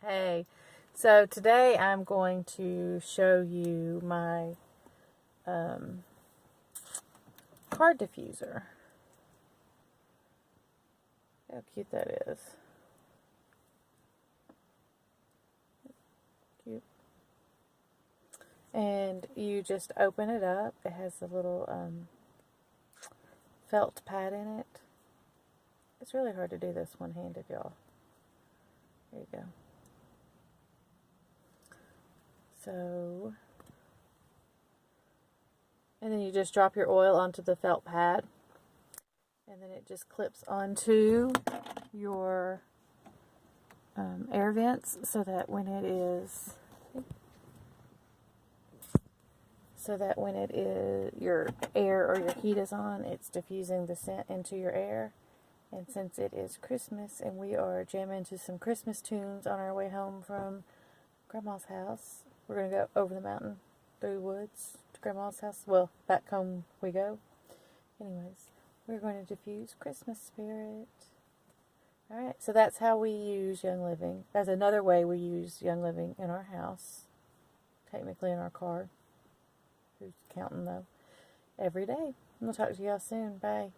Hey, so today I'm going to show you my card diffuser. How cute that is. Cute. And you just open it up. It has a little felt pad in it. It's really hard to do this one-handed, y'all. There you go. So, and then you just drop your oil onto the felt pad, and then it just clips onto your air vents so that when it is your air or your heat is on, it's diffusing the scent into your air. And since it is Christmas and we are jamming to some Christmas tunes on our way home from Grandma's house, we're going to go over the mountain through the woods to Grandma's house. Well, back home we go. Anyways, we're going to diffuse Christmas spirit. Alright, so that's how we use Young Living. That's another way we use Young Living in our house. Technically in our car. Who's counting though? Every day. We'll talk to y'all soon. Bye.